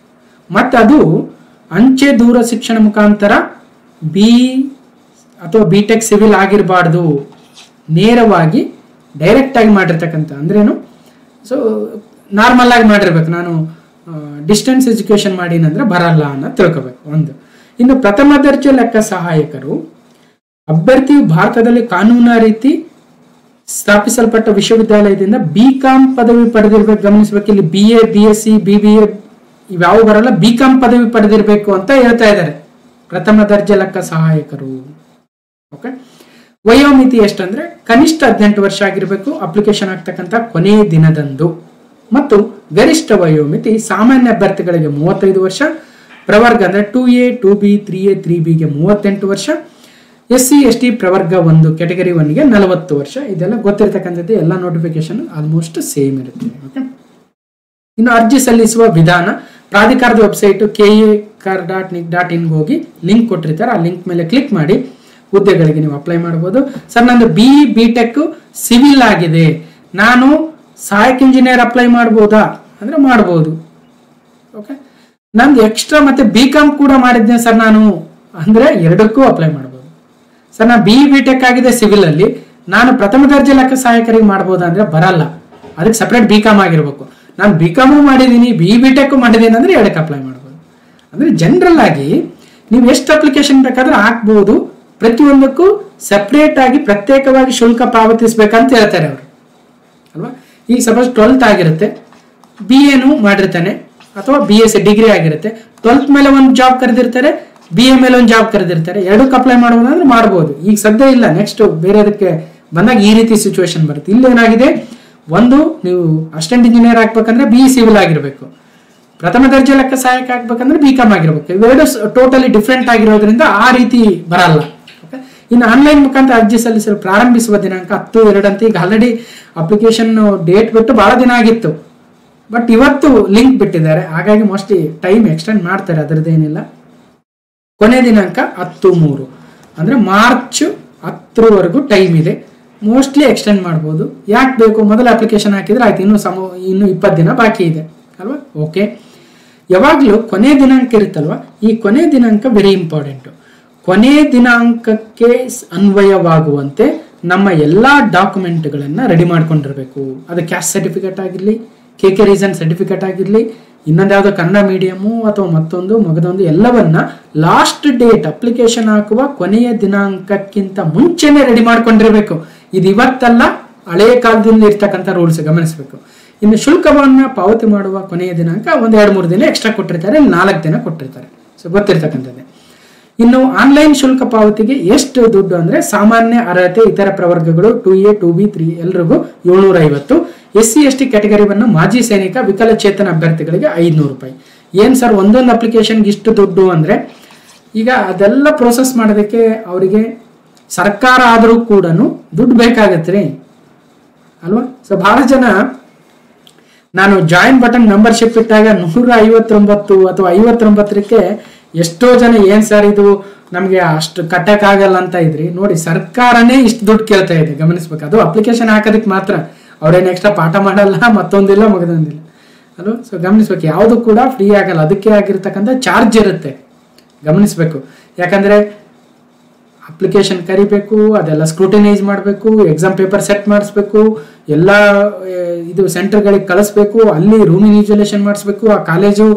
ಮತ್ತೆ ಅದು ಅಂಚೆ ದೂರ ಶಿಕ್ಷಣ ಮುಖಾಂತರ ಅಥವಾ BTech ಸಿವಿಲ್ ಆಗಿರಬಾರ್ದು. ನೇರವಾಗಿ ಡೈರೆಕ್ಟ್ ಆಗಿ ಮಾಡಿರ್ತಕ್ಕಂಥ ಅಂದ್ರೇನು, ಸೊ ನಾರ್ಮಲ್ ಆಗಿ ಮಾಡಿರ್ಬೇಕು. ನಾನು ಡಿಸ್ಟೆನ್ಸ್ ಎಜುಕೇಶನ್ ಮಾಡಿನಂದ್ರೆ ಬರಲ್ಲ ಅನ್ನೋ ತಿಳ್ಕೋಬೇಕು ಒಂದು. ಇನ್ನು ಪ್ರಥಮ ದರ್ಜೆ ಲೆಕ್ಕ ಸಹಾಯಕರು ಅಭ್ಯರ್ಥಿಯು ಭಾರತದಲ್ಲಿ ಕಾನೂನಿನ ರೀತಿ ಸ್ಥಾಪಿಸಲ್ಪಟ್ಟ ವಿಶ್ವವಿದ್ಯಾಲಯದಿಂದ BCom ಪದವಿ ಪಡೆದಿರ್ಬೇಕು. ಗಮನಿಸಬೇಕು, ಇಲ್ಲಿ BA, BSc, BBA ಇವ್ಯಾವ ಬರಲ್ಲ, BCom ಪದವಿ ಪಡೆದಿರಬೇಕು ಅಂತ ಹೇಳ್ತಾ ಇದ್ದಾರೆ ಪ್ರಥಮ ದರ್ಜೆ ಲೆಕ್ಕ ಸಹಾಯಕರು. ಓಕೆ, ವಯೋಮಿತಿ ಎಷ್ಟಂದ್ರೆ ಕನಿಷ್ಠ 18 ವರ್ಷ ಆಗಿರಬೇಕು ಅಪ್ಲಿಕೇಶನ್ ಆಗ್ತಕ್ಕಂಥ ಕೊನೆಯ ದಿನದಂದು. ಮತ್ತು ಗರಿಷ್ಠ ವಯೋಮಿತಿ ಸಾಮಾನ್ಯ ಅಭ್ಯರ್ಥಿಗಳಿಗೆ 35 ವರ್ಷ, ಪ್ರವರ್ಗ ಅಂದ್ರೆ 2A, 2B, 3A, 3Bಗೆ 38 ವರ್ಷ, SC, ST ಪ್ರವರ್ಗ 1 ಕ್ಯಾಟಗರಿ 1ಗೆ 40 ವರ್ಷ. ಇದೆಲ್ಲ ಗೊತ್ತಿರತಕ್ಕಂಥದ್ದು. ಎಲ್ಲ ನೋಟಿಫಿಕೇಶನ್ ಆಲ್ಮೋಸ್ಟ್ ಸೇಮ್ ಇರುತ್ತೆ. ಓಕೆ, ಇನ್ನು ಅರ್ಜಿ ಸಲ್ಲಿಸುವ ವಿಧಾನ ಪ್ರಾಧಿಕಾರದ ವೆಬ್ಸೈಟ್ KA.nic.in ಹೋಗಿ ಲಿಂಕ್ ಕೊಟ್ಟಿರ್ತಾರೆ. ಆ ಲಿಂಕ್ ಮೇಲೆ ಕ್ಲಿಕ್ ಮಾಡಿ ಹುದ್ದೆಗಳಿಗೆ ನೀವು ಅಪ್ಲೈ ಮಾಡಬಹುದು. ಸರ್ ನಂದು BE-BTech ಸಿವಿಲ್ ಆಗಿದೆ, ನಾನು ಸಹಾಯಕ ಇಂಜಿನಿಯರ್ ಅಪ್ಲೈ ಮಾಡ್ಬೋದಾ ಅಂದ್ರೆ ಮಾಡ್ಬೋದು. ಓಕೆ, ನಂದು ಎಕ್ಸ್ಟ್ರಾ ಮತ್ತೆ BCom ಕೂಡ ಮಾಡಿದ್ದೆ ಸರ್ ನಾನು ಅಂದ್ರೆ ಎರಡಕ್ಕೂ ಅಪ್ಲೈ ಮಾಡ್ಬೋದು. ಸರ್ ನಾನು BE-BTech ಆಗಿದೆ ಸಿವಿಲ್ ಅಲ್ಲಿ, ನಾನು ಪ್ರಥಮ ದರ್ಜೆ ಲೆಕ್ಕ ಸಹಾಯಕರಿಗೆ ಮಾಡ್ಬೋದಾ ಅಂದ್ರೆ ಬರಲ್ಲ. ಅದಕ್ಕೆ ಸಪರೇಟ್ BCom ಆಗಿರ್ಬೇಕು. ನಾನು BCom ಮಾಡಿದೀನಿ, BE-BTech ಮಾಡಿದೀನಿ ಅಂದ್ರೆ ಎರಡಕ್ಕೆ ಅಪ್ಲೈ ಮಾಡ್ಬೋದು. ಅಂದ್ರೆ ಜನರಲ್ ಆಗಿ ನೀವು ಎಷ್ಟು ಅಪ್ಲಿಕೇಶನ್ ಬೇಕಾದ್ರೆ ಹಾಕ್ಬಹುದು. ಪ್ರತಿಯೊಂದಕ್ಕೂ ಸಪರೇಟ್ ಆಗಿ ಪ್ರತ್ಯೇಕವಾಗಿ ಶುಲ್ಕ ಪಾವತಿಸಬೇಕಂತ ಹೇಳ್ತಾರೆ ಅವರು ಅಲ್ವಾ. ಈಗ ಸಪೋಸ್ 12th ಆಗಿರುತ್ತೆ, BA ಮಾಡಿರ್ತಾನೆ ಅಥವಾ BSc ಡಿಗ್ರಿ ಆಗಿರುತ್ತೆ, 12th ಮೇಲೆ ಒಂದು ಜಾಬ್ ಕರೆದಿರ್ತಾರೆ, BA ಮೇಲೆ ಒಂದು ಜಾಬ್ ಕರೆದಿರ್ತಾರೆ. ಎರಡಕ್ಕೆ ಅಪ್ಲೈ ಮಾಡೋದಂದ್ರೆ ಮಾಡ್ಬೋದು. ಈಗ ಸದ್ಯ ಇಲ್ಲ, ನೆಕ್ಸ್ಟ್ ಬೇರೆದಕ್ಕೆ ಬಂದಾಗ ಈ ರೀತಿ ಸಿಚುವೇಶನ್ ಬರುತ್ತೆ. ಇಲ್ಲಿ ಏನಾಗಿದೆ, ಒಂದು ನೀವು ಅಸಿಸ್ಟೆಂಟ್ ಇಂಜಿನಿಯರ್ ಆಗ್ಬೇಕಂದ್ರೆ BE ಸಿವಿಲ್ ಆಗಿರ್ಬೇಕು, ಪ್ರಥಮ ದರ್ಜೆ ಲೆಕ್ಕ ಸಹಾಯಕ ಆಗ್ಬೇಕಂದ್ರೆ BCom ಆಗಿರ್ಬೇಕು. ಇವೆರಡು ಟೋಟಲಿ ಡಿಫ್ರೆಂಟ್ ಆಗಿರೋದ್ರಿಂದ ಆ ರೀತಿ ಬರಲ್ಲ. ಇನ್ನು ಆನ್ಲೈನ್ ಮುಖಾಂತರ ಅರ್ಜಿ ಸಲ್ಲಿಸಲು ಪ್ರಾರಂಭಿಸುವ ದಿನಾಂಕ 10/2 ಅಂತ. ಈಗ ಆಲ್ರೆಡಿ ಅಪ್ಲಿಕೇಶನ್ ಡೇಟ್ ಬಿಟ್ಟು ಬಹಳ ದಿನ ಆಗಿತ್ತು, ಬಟ್ ಇವತ್ತು ಲಿಂಕ್ ಬಿಟ್ಟಿದ್ದಾರೆ. ಹಾಗಾಗಿ ಮೋಸ್ಟ್ಲಿ ಟೈಮ್ ಎಕ್ಸ್ಟೆಂಡ್ ಮಾಡ್ತಾರೆ, ಅದರದ್ದೇನಿಲ್ಲ. ಕೊನೆ ದಿನಾಂಕ 10/3 ಅಂದ್ರೆ ಮಾರ್ಚ್ 10ರವರೆಗೂ ಟೈಮ್ ಇದೆ. ಮೋಸ್ಟ್ಲಿ ಎಕ್ಸ್ಟೆಂಡ್ ಮಾಡ್ಬೋದು. ಯಾಕೆ ಬೇಕು, ಮೊದಲ ಅಪ್ಲಿಕೇಶನ್ ಹಾಕಿದ್ರೆ ಆಯ್ತು, ಇನ್ನು 20 ದಿನ ಬಾಕಿ ಇದೆ ಅಲ್ವಾ. ಓಕೆ, ಯಾವಾಗಲೂ ಕೊನೆ ದಿನಾಂಕ ಇರುತ್ತಲ್ವಾ, ಈ ಕೊನೆ ದಿನಾಂಕ ವೆರಿ ಇಂಪಾರ್ಟೆಂಟ್. ಕೊನೆ ದಿನಾಂಕಕ್ಕೆ ಅನ್ವಯವಾಗುವಂತೆ ನಮ್ಮ ಎಲ್ಲಾ ಡಾಕ್ಯುಮೆಂಟ್ಗಳನ್ನ ರೆಡಿ ಮಾಡ್ಕೊಂಡಿರ್ಬೇಕು. ಅದು ಕ್ಯಾಸ್ಟ್ ಸರ್ಟಿಫಿಕೇಟ್ ಆಗಿರ್ಲಿ, KK ರೀಸನ್ ಸರ್ಟಿಫಿಕೇಟ್ ಆಗಿರ್ಲಿ, ಇನ್ನೊಂದು ಯಾವುದೋ ಕನ್ನಡ ಮೀಡಿಯಮು ಅಥವಾ ಮತ್ತೊಂದು ಮಗದೊಂದು, ಎಲ್ಲವನ್ನ ಲಾಸ್ಟ್ ಡೇಟ್ ಅಪ್ಲಿಕೇಶನ್ ಹಾಕುವ ಕೊನೆಯ ದಿನಾಂಕಕ್ಕಿಂತ ಮುಂಚೆನೆ ರೆಡಿ ಮಾಡ್ಕೊಂಡಿರ್ಬೇಕು. ಇದು ಇವತ್ತಲ್ಲ, ಹಳೆಯ ಕಾಲದಿಂದ ಇರ್ತಕ್ಕಂಥ ರೂಲ್ಸ್ ಗಮನಿಸಬೇಕು. ಇನ್ನು ಶುಲ್ಕವನ್ನ ಪಾವತಿ ಮಾಡುವ ಕೊನೆಯ ದಿನಾಂಕ 1-2-3 ದಿನ ಎಕ್ಸ್ಟ್ರಾ ಕೊಟ್ಟಿರ್ತಾರೆ, 4 ದಿನ ಕೊಟ್ಟಿರ್ತಾರೆ. ಸೊ ಗೊತ್ತಿರ್ತಕ್ಕಂಥದ್ದೇ. ಇನ್ನು ಆನ್ಲೈನ್ ಶುಲ್ಕ ಪಾವತಿಗೆ ಎಷ್ಟು ದುಡ್ಡು ಅಂದ್ರೆ ಸಾಮಾನ್ಯ ಅರ್ಹತೆ ಇತರ ಪ್ರವರ್ಗಗಳು 2A, 2B, 3 ಎಲ್ರಿಗೂ 750, SC, ST ಕ್ಯಾಟಗರಿವನ್ನು ಮಾಜಿ ಸೈನಿಕ ವಿಕಲಚೇತನ ಅಭ್ಯರ್ಥಿಗಳಿಗೆ 500 ರೂಪಾಯಿ. ಏನ್ ಸರ್ ಒಂದೊಂದು ಅಪ್ಲಿಕೇಶನ್ಗೆ ಇಷ್ಟು ದುಡ್ಡು ಅಂದ್ರೆ, ಈಗ ಅದೆಲ್ಲ ಪ್ರೋಸೆಸ್ ಮಾಡೋದಕ್ಕೆ ಅವರಿಗೆ ಸರ್ಕಾರ ಆದರೂ ಕೂಡ ದುಡ್ಡು ಬೇಕಾಗತ್ತೆ ಅಲ್ವಾ. ಸೊ ಬಹಳ ಜನ ನಾನು ಜಾಯಿನ್ ಬಟನ್ ಮೆಂಬರ್ಶಿಪ್ ಇಟ್ಟಾಗ 159 ಅಥವಾ 59ಕ್ಕೆ ಎಷ್ಟೋ ಜನ ಏನ್ ಸರ್ ಇದು ನಮ್ಗೆ ಅಷ್ಟು ಕಟ್ಟಕ್ಕಾಗಲ್ಲ ಅಂತ ಇದ್ರಿ. ನೋಡಿ, ಸರ್ಕಾರನೇ ಇಷ್ಟು ದುಡ್ಡು ಕೇಳ್ತಾ ಇದೆ, ಗಮನಿಸ್ಬೇಕು. ಅದು ಅಪ್ಲಿಕೇಶನ್ ಹಾಕೋದಕ್ಕೆ ಮಾತ್ರ, ಅವ್ರೇನು ಎಕ್ಸ್ಟ್ರಾ ಪಾಠ ಮಾಡಲ್ಲ, ಮತ್ತೊಂದಿಲ್ಲ ಮಗದೊಂದಿಲ್ಲ ಅಲ್ವಾ. ಸೊ ಗಮನಿಸ್ಬೇಕು, ಯಾವುದು ಕೂಡ ಫ್ರೀ ಆಗಲ್ಲ, ಅದಕ್ಕೆ ಆಗಿರ್ತಕ್ಕಂಥ ಚಾರ್ಜ್ ಇರುತ್ತೆ, ಗಮನಿಸ್ಬೇಕು. ಯಾಕಂದ್ರೆ ಅಪ್ಲಿಕೇಶನ್ ಕರಿಬೇಕು, ಅದೆಲ್ಲ ಸ್ಕ್ರೂಟಿನೈಸ್ ಮಾಡಬೇಕು, ಎಕ್ಸಾಮ್ ಪೇಪರ್ ಸೆಟ್ ಮಾಡಿಸ್ಬೇಕು, ಎಲ್ಲ ಇದು ಸೆಂಟರ್ಗಳಿಗೆ ಕಳಿಸ್ಬೇಕು, ಅಲ್ಲಿ ರೂಮ್ ಇನ್ವಿಜಿಲೇಷನ್ ಮಾಡಿಸ್ಬೇಕು, ಆ ಕಾಲೇಜು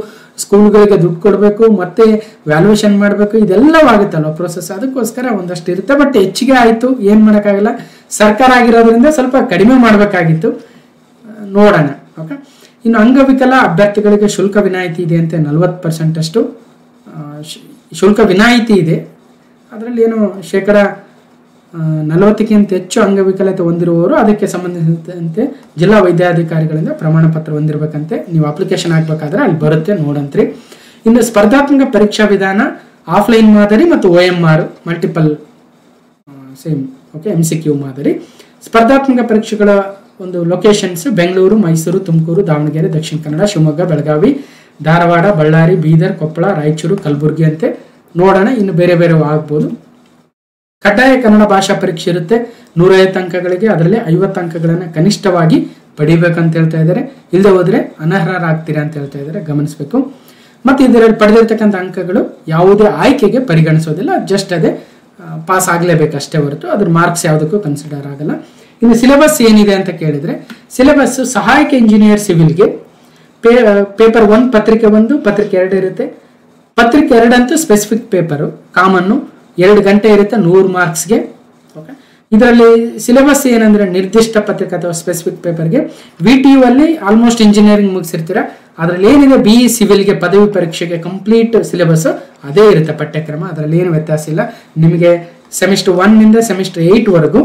ಸ್ಕೂಲ್ಗಳಿಗೆ ದುಡ್ಡು ಕೊಡಬೇಕು, ಮತ್ತೆ ವ್ಯಾಲ್ಯೂಯೇಷನ್ ಮಾಡಬೇಕು, ಇದೆಲ್ಲವಾಗುತ್ತಲ್ವ ಪ್ರೋಸೆಸ್. ಅದಕ್ಕೋಸ್ಕರ ಒಂದಷ್ಟು ಇರುತ್ತೆ. ಬಟ್ ಹೆಚ್ಚಿಗೆ ಆಯಿತು, ಏನು ಮಾಡೋಕ್ಕಾಗಲ್ಲ. ಸರ್ಕಾರ ಆಗಿರೋದ್ರಿಂದ ಸ್ವಲ್ಪ ಕಡಿಮೆ ಮಾಡಬೇಕಾಗಿತ್ತು, ನೋಡೋಣ. ಓಕೆ. ಇನ್ನು ಅಂಗವಿಕಲ ಅಭ್ಯರ್ಥಿಗಳಿಗೆ ಶುಲ್ಕ ವಿನಾಯಿತಿ ಇದೆ ಅಂತೆ. 40% ಅಷ್ಟು ಶುಲ್ಕ ವಿನಾಯಿತಿ ಇದೆ. ಅದರಲ್ಲಿ ಏನು 40% ಹೆಚ್ಚು ಅಂಗವಿಕಲತೆ ಹೊಂದಿರುವವರು ಅದಕ್ಕೆ ಸಂಬಂಧಿಸಿದಂತೆ ಜಿಲ್ಲಾ ವೈದ್ಯಾಧಿಕಾರಿಗಳಿಂದ ಪ್ರಮಾಣ ಪತ್ರ ಹೊಂದಿರಬೇಕಂತೆ. ನೀವು ಅಪ್ಲಿಕೇಶನ್ ಹಾಕ್ಬೇಕಾದ್ರೆ ಅಲ್ಲಿ ಬರುತ್ತೆ, ನೋಡಂತ್ರಿ. ಇನ್ನು ಸ್ಪರ್ಧಾತ್ಮಕ ಪರೀಕ್ಷಾ ವಿಧಾನ ಆಫ್ಲೈನ್ ಮಾದರಿ ಮತ್ತು OMR multiple same, okay, MCQ ಮಾದರಿ. ಸ್ಪರ್ಧಾತ್ಮಕ ಪರೀಕ್ಷೆಗಳ ಒಂದು ಲೊಕೇಶನ್ಸ್ ಬೆಂಗಳೂರು, ಮೈಸೂರು, ತುಮಕೂರು, ದಾವಣಗೆರೆ, ದಕ್ಷಿಣ ಕನ್ನಡ, ಶಿವಮೊಗ್ಗ, ಬೆಳಗಾವಿ, ಧಾರವಾಡ, ಬಳ್ಳಾರಿ, ಬೀದರ್, ಕೊಪ್ಪಳ, ರಾಯಚೂರು, ಕಲಬುರಗಿ ಅಂತೆ. ನೋಡೋಣ, ಇನ್ನು ಬೇರೆ ಬೇರೆ ಆಗ್ಬೋದು. ಕಡ್ಡಾಯ ಕನ್ನಡ ಭಾಷಾ ಪರೀಕ್ಷೆ ಇರುತ್ತೆ 150 ಅಂಕಗಳಿಗೆ. ಅದರಲ್ಲಿ 50 ಅಂಕಗಳನ್ನು ಕನಿಷ್ಠವಾಗಿ ಪಡಿಬೇಕಂತ ಹೇಳ್ತಾ ಇದ್ದಾರೆ. ಇಲ್ಲದೆ ಹೋದ್ರೆ ಅನರ್ಹರಾಗ್ತೀರಾ ಅಂತ ಹೇಳ್ತಾ ಇದ್ದಾರೆ, ಗಮನಿಸಬೇಕು. ಮತ್ತು ಇದರಲ್ಲಿ ಪಡೆದಿರ್ತಕ್ಕಂಥ ಅಂಕಗಳು ಯಾವುದೇ ಆಯ್ಕೆಗೆ ಪರಿಗಣಿಸೋದಿಲ್ಲ, ಜಸ್ಟ್ ಅದೇ ಪಾಸ್ ಆಗಲೇಬೇಕಷ್ಟೇ ಹೊರತು ಅದ್ರ ಮಾರ್ಕ್ಸ್ ಯಾವುದಕ್ಕೂ ಕನ್ಸಿಡರ್ ಆಗಲ್ಲ. ಇನ್ನು ಸಿಲೆಬಸ್ ಏನಿದೆ ಅಂತ ಕೇಳಿದ್ರೆ, ಸಿಲೆಬಸ್ ಸಹಾಯಕ ಇಂಜಿನಿಯರ್ ಸಿವಿಲ್ಗೆ ಪೇಪರ್ 1 ಪತ್ರಿಕೆ 1 ಪತ್ರಿಕೆ 2 ಇರುತ್ತೆ. ಪತ್ರಿಕೆ 2 ಅಂತೂ ಸ್ಪೆಸಿಫಿಕ್ ಪೇಪರು, ಕಾಮನ್ನು 2 ಗಂಟೆ ಇರುತ್ತೆ 100 ಮಾರ್ಕ್ಸ್ಗೆ. ಓಕೆ. ಇದರಲ್ಲಿ ಸಿಲೆಬಸ್ ಏನಂದ್ರೆ ನಿರ್ದಿಷ್ಟ ಪತ್ರಿಕೆ ಅಥವಾ ಸ್ಪೆಸಿಫಿಕ್ ಪೇಪರ್ಗೆ VTU ಅಲ್ಲಿ ಆಲ್ಮೋಸ್ಟ್ ಇಂಜಿನಿಯರಿಂಗ್ ಮುಗಿಸಿರ್ತೀರ. ಅದರಲ್ಲಿ ಏನಿದೆ BE ಸಿವಿಲ್ಗೆ ಪದವಿ ಪರೀಕ್ಷೆಗೆ ಕಂಪ್ಲೀಟ್ ಸಿಲೆಬಸ್ ಅದೇ ಇರುತ್ತೆ, ಪಠ್ಯಕ್ರಮ. ಅದರಲ್ಲಿ ಏನು ವ್ಯತ್ಯಾಸ ಇಲ್ಲ. ನಿಮಗೆ ಸೆಮಿಸ್ಟರ್ 1 ನಿಂದ ಸೆಮಿಸ್ಟರ್ 8 ವರೆಗೂ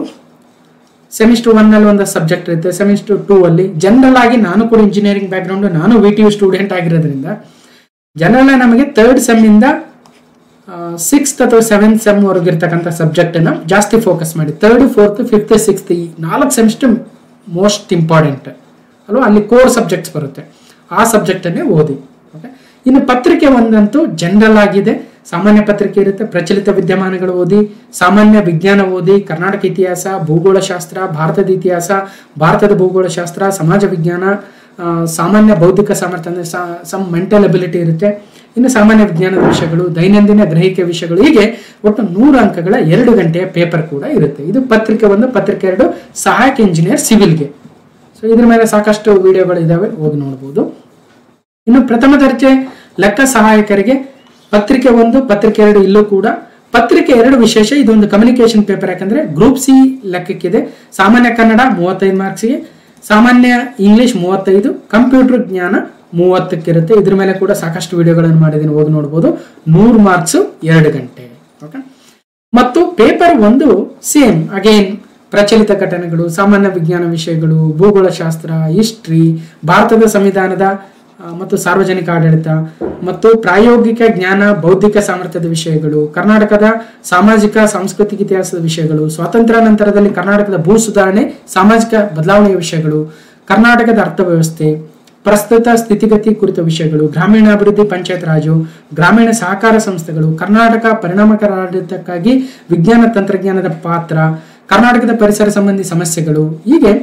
ಸೆಮಿಸ್ಟರ್ 1 ಅಲ್ಲಿ ಒಂದು ಸಬ್ಜೆಕ್ಟ್ ಇರುತ್ತೆ, ಸೆಮಿಸ್ಟರ್ 2 ಅಲ್ಲಿ ಜನರಲ್ ಆಗಿ, ನಾನು ಕೂಡ ಇಂಜಿನಿಯರಿಂಗ್ ಬ್ಯಾಕ್ಗ್ರೌಂಡ್, ನಾನು VTU ಸ್ಟೂಡೆಂಟ್ ಆಗಿರೋದ್ರಿಂದ ಜನರಲ್ ನಮಗೆ 3rd ಸೆಮ್ ಇಂದ 6th ಅಥವಾ 7th ಸೆಮ್ ವರೆಗೂ ಇರ್ತಕ್ಕಂಥ ಸಬ್ಜೆಕ್ಟ್ ಅನ್ನ ಜಾಸ್ತಿ ಫೋಕಸ್ ಮಾಡಿ. 3rd, 4th, 5th, 6th ಈ 4 ಸೆಮಿಸ್ಟರ್ ಮೋಸ್ಟ್ ಇಂಪಾರ್ಟೆಂಟ್ ಅಲ್ವಾ, ಅಲ್ಲಿ ಕೋರ್ ಸಬ್ಜೆಕ್ಟ್ಸ್ ಬರುತ್ತೆ, ಆ ಸಬ್ಜೆಕ್ಟ್ ಅನ್ನೇ ಓದಿ. ಓಕೆ. ಇನ್ನು ಪತ್ರಿಕೆ 1 ಅಂತೂ ಜನರಲ್ ಆಗಿದೆ, ಸಾಮಾನ್ಯ ಪತ್ರಿಕೆ ಇರುತ್ತೆ, ಪ್ರಚಲಿತ ವಿದ್ಯಮಾನಗಳು ಓದಿ, ಸಾಮಾನ್ಯ ವಿಜ್ಞಾನ ಓದಿ, ಕರ್ನಾಟಕ ಇತಿಹಾಸ, ಭೂಗೋಳಶಾಸ್ತ್ರ, ಭಾರತದ ಇತಿಹಾಸ, ಭಾರತದ ಭೂಗೋಳಶಾಸ್ತ್ರ, ಸಮಾಜ ವಿಜ್ಞಾನ, ಸಾಮಾನ್ಯ ಬೌದ್ಧಿಕ ಸಾಮರ್ಥ್ಯ ಅಂದ್ರೆ ಸಮ್ ಮೆಂಟಲ್ ಅಬಿಲಿಟಿ ಇರುತ್ತೆ. ಇನ್ನು ಸಾಮಾನ್ಯ ವಿಜ್ಞಾನದ ವಿಷಯಗಳು, ದೈನಂದಿನ ಗ್ರಹಿಕೆ ವಿಷಯಗಳು, ಹೀಗೆ ಒಟ್ಟು 100 ಅಂಕಗಳ 2 ಗಂಟೆಯ ಪೇಪರ್ ಕೂಡ ಇರುತ್ತೆ. ಇದು ಪತ್ರಿಕೆ 1, ಪತ್ರಿಕೆ 2 ಸಹಾಯಕ ಇಂಜಿನಿಯರ್ ಸಿವಿಲ್ಗೆ. ಸೊ ಇದ್ರ ಮೇಲೆ ಸಾಕಷ್ಟು ವಿಡಿಯೋಗಳು ಇದಾವೆ, ಹೋಗಿ ನೋಡ್ಬೋದು. ಇನ್ನು ಪ್ರಥಮ ದರ್ಜೆ ಲೆಕ್ಕ ಸಹಾಯಕರಿಗೆ ಪತ್ರಿಕೆ 1, ಪತ್ರಿಕೆ 2 ಇಲ್ಲೂ ಕೂಡ. ಪತ್ರಿಕೆ 2 ವಿಶೇಷ, ಇದೊಂದು ಕಮ್ಯುನಿಕೇಶನ್ ಪೇಪರ್, ಯಾಕಂದ್ರೆ ಗ್ರೂಪ್ ಸಿ ಲೆಕ್ಕಕ್ಕಿದೆ. ಸಾಮಾನ್ಯ ಕನ್ನಡ 35 ಮಾರ್ಕ್ಸ್ಗೆ, ಸಾಮಾನ್ಯ ಇಂಗ್ಲಿಷ್ 35, ಕಂಪ್ಯೂಟರ್ ಜ್ಞಾನ 30 ಇರುತ್ತೆ. ಇದ್ರ ಮೇಲೆ ಕೂಡ ಸಾಕಷ್ಟು ವಿಡಿಯೋಗಳನ್ನು ಮಾಡಿದ್ದೀನಿ, ಹೋಗಿ ನೋಡ್ಬೋದು. 100 ಮಾರ್ಕ್ಸ್ 2 ಗಂಟೆ. ಓಕೆ. ಮತ್ತು ಪೇಪರ್ 1 ಸೇಮ್ ಅಗೇನ್ ಪ್ರಚಲಿತ ಘಟನೆಗಳು, ಸಾಮಾನ್ಯ ವಿಜ್ಞಾನ ವಿಷಯಗಳು, ಭೂಗೋಳಶಾಸ್ತ್ರ, ಹಿಸ್ಟ್ರಿ, ಭಾರತದ ಸಂವಿಧಾನದ ಮತ್ತು ಸಾರ್ವಜನಿಕ ಆಡಳಿತ ಮತ್ತು ಪ್ರಾಯೋಗಿಕ ಜ್ಞಾನ, ಬೌದ್ಧಿಕ ಸಾಮರ್ಥ್ಯದ ವಿಷಯಗಳು, ಕರ್ನಾಟಕದ ಸಾಮಾಜಿಕ ಸಾಂಸ್ಕೃತಿಕ ಇತಿಹಾಸದ ವಿಷಯಗಳು, ಸ್ವಾತಂತ್ರ್ಯ ನಂತರದಲ್ಲಿ ಕರ್ನಾಟಕದ ಭೂ ಸುಧಾರಣೆ, ಸಾಮಾಜಿಕ ಬದಲಾವಣೆಯ ವಿಷಯಗಳು, ಕರ್ನಾಟಕದ ಅರ್ಥವ್ಯವಸ್ಥೆ, ಪ್ರಸ್ತುತ ಸ್ಥಿತಿಗತಿ ಕುರಿತ ವಿಷಯಗಳು, ಗ್ರಾಮೀಣಾಭಿವೃದ್ಧಿ, ಪಂಚಾಯತ್ ರಾಜು, ಗ್ರಾಮೀಣ ಸಹಕಾರ ಸಂಸ್ಥೆಗಳು, ಕರ್ನಾಟಕ ಪರಿಣಾಮಕಾರಿ ಆಡಳಿತಕ್ಕಾಗಿ ವಿಜ್ಞಾನ ತಂತ್ರಜ್ಞಾನದ ಪಾತ್ರ, ಕರ್ನಾಟಕದ ಪರಿಸರ ಸಂಬಂಧಿ ಸಮಸ್ಯೆಗಳು, ಹೀಗೆ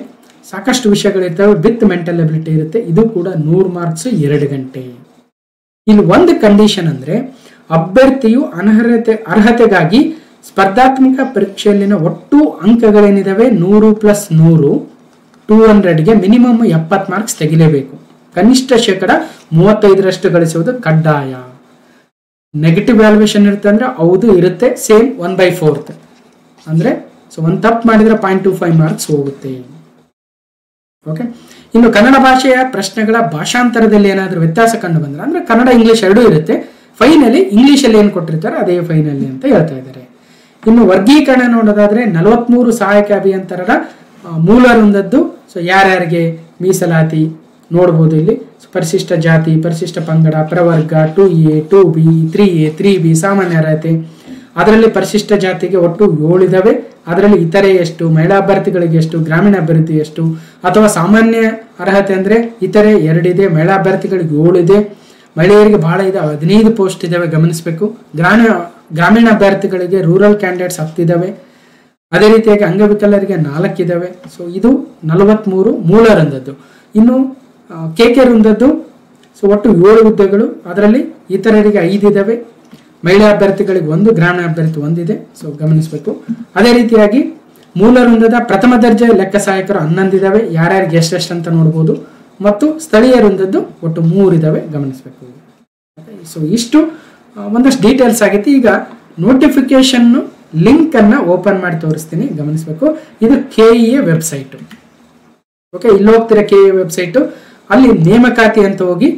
ಸಾಕಷ್ಟು ವಿಷಯಗಳಿರ್ತವೆ. ವಿತ್ ಮೆಂಟಲ್ ಎಬಿಲಿಟಿ ಇರುತ್ತೆ. ಇದು ಕೂಡ 100 ಮಾರ್ಕ್ಸ್ 2 ಗಂಟೆ. ಇಲ್ಲಿ ಒಂದು ಕಂಡೀಷನ್ ಅಂದ್ರೆ ಅಭ್ಯರ್ಥಿಯು ಅರ್ಹತೆಗಾಗಿ ಸ್ಪರ್ಧಾತ್ಮಕ ಪರೀಕ್ಷೆಯಲ್ಲಿನ ಒಟ್ಟು ಅಂಕಗಳೇನಿದಾವೆ 100 + 100 200ಗೆ ಮಿನಿಮಮ್ 70 ಮಾರ್ಕ್ಸ್ ತೆಗಿಲೇಬೇಕು. ಕನಿಷ್ಠ 35% ಗಳಿಸುವುದು ಕಡ್ಡಾಯ. ನೆಗೆಟಿವ್ ವ್ಯಾಲ್ಯೂಯೇಷನ್ ಇರುತ್ತೆ ಅಂದ್ರೆ ಹೌದು ಇರುತ್ತೆ, ಸೇಮ್ 1/4 ಅಂದ್ರೆ ಸೊ ಒಂದು ತಪ್ಪು ಮಾಡಿದ್ರೆ 0.25 ಮಾರ್ಕ್ಸ್ ಹೋಗುತ್ತೆ. ಓಕೆ. ಇನ್ನು ಕನ್ನಡ ಭಾಷೆಯ ಪ್ರಶ್ನೆಗಳ ಭಾಷಾಂತರದಲ್ಲಿ ಏನಾದರೂ ವ್ಯತ್ಯಾಸ ಕಂಡು ಬಂದ್ರೆ, ಅಂದ್ರೆ ಕನ್ನಡ ಇಂಗ್ಲಿಷ್ ಎರಡೂ ಇರುತ್ತೆ, ಫೈನಲಿ ಇಂಗ್ಲಿಷಲ್ಲಿ ಏನು ಕೊಟ್ಟಿರ್ತಾರೆ ಅದೇ ಫೈನಲಿ ಅಂತ ಹೇಳ್ತಾ ಇದ್ದಾರೆ. ಇನ್ನು ವರ್ಗೀಕರಣ ನೋಡೋದಾದ್ರೆ 43 ಸಹಾಯಕ ಅಭಿಯಂತರರ ಮೂಲ ವೃಂದದ್ದು ಸೊ ಯಾರ್ಯಾರಿಗೆ ಮೀಸಲಾತಿ ನೋಡ್ಬೋದು ಇಲ್ಲಿ. ಪರಿಶಿಷ್ಟ ಜಾತಿ, ಪರಿಶಿಷ್ಟ ಪಂಗಡ, ಪ್ರವರ್ಗ, 2A, 2B, 3A, 3B ಸಾಮಾನ್ಯ ಅರ್ಹತೆ. ಅದರಲ್ಲಿ ಪರಿಶಿಷ್ಟ ಜಾತಿಗೆ ಒಟ್ಟು 7 ಇದಾವೆ. ಅದರಲ್ಲಿ ಇತರೆ ಎಷ್ಟು, ಮಹಿಳಾ ಅಭ್ಯರ್ಥಿಗಳಿಗೆ ಎಷ್ಟು, ಗ್ರಾಮೀಣ ಅಭ್ಯರ್ಥಿ ಎಷ್ಟು, ಅಥವಾ ಸಾಮಾನ್ಯ ಅರ್ಹತೆ ಅಂದ್ರೆ ಇತರೆ 2 ಇದೆ, ಮಹಿಳಾ ಅಭ್ಯರ್ಥಿಗಳಿಗೆ 7 ಇದೆ, ಮಹಿಳೆಯರಿಗೆ ಬಹಳ ಇದೆ 15 ಪೋಸ್ಟ್ ಇದಾವೆ, ಗಮನಿಸಬೇಕು. ಗ್ರಾಮೀಣ ಅಭ್ಯರ್ಥಿಗಳಿಗೆ ರೂರಲ್ ಕ್ಯಾಂಡಿಡೇಟ್ಸ್ 10 ಇದಾವೆ. ಅದೇ ರೀತಿಯಾಗಿ ಅಂಗವಿಕಲರಿಗೆ 4 ಇದಾವೆ. ಸೊ ಇದು 43 ಮೂಲ ವೃಂದದ್ದು. ಇನ್ನು KK ವೃಂದದ್ದು ಸೊ ಒಟ್ಟು 7 ಹುದ್ದೆಗಳು, ಅದರಲ್ಲಿ ಇತರರಿಗೆ 5 ಇದಾವೆ, ಮಹಿಳಾ ಅಭ್ಯರ್ಥಿಗಳಿಗೆ 1, ಗ್ರಾಮೀಣ ಅಭ್ಯರ್ಥಿ 1 ಇದೆ. ಸೊ ಗಮನಿಸಬೇಕು. ಅದೇ ರೀತಿಯಾಗಿ ಮೂಲ ವೃಂದದ ಪ್ರಥಮ ದರ್ಜೆ ಲೆಕ್ಕ ಸಹಾಯಕರು 11 ಇದಾವೆ. ಯಾರ್ಯಾರಿಗೆ ಎಷ್ಟೆಷ್ಟು ಅಂತ ನೋಡ್ಬೋದು. ಮತ್ತು ಸ್ಥಳೀಯ ವೃಂದದ್ದು ಒಟ್ಟು 3 ಇದಾವೆ, ಗಮನಿಸಬೇಕು. ಸೊ ಇಷ್ಟು ಒಂದಷ್ಟು ಡೀಟೇಲ್ಸ್ ಆಗಿತ್ತು. ಈಗ ನೋಟಿಫಿಕೇಶನ್ ಲಿಂಕ್ ಅನ್ನ ಓಪನ್ ಮಾಡಿ ತೋರಿಸ್ತೀನಿ, ಗಮನಿಸಬೇಕು. ಇದು KEA ವೆಬ್ಸೈಟ್. ಓಕೆ, ಇಲ್ಲಿ ಹೋಗ್ತೀರಾ KEA ವೆಬ್ಸೈಟ್, ಅಲ್ಲಿ ನೇಮಕಾತಿ ಅಂತ ಹೋಗಿ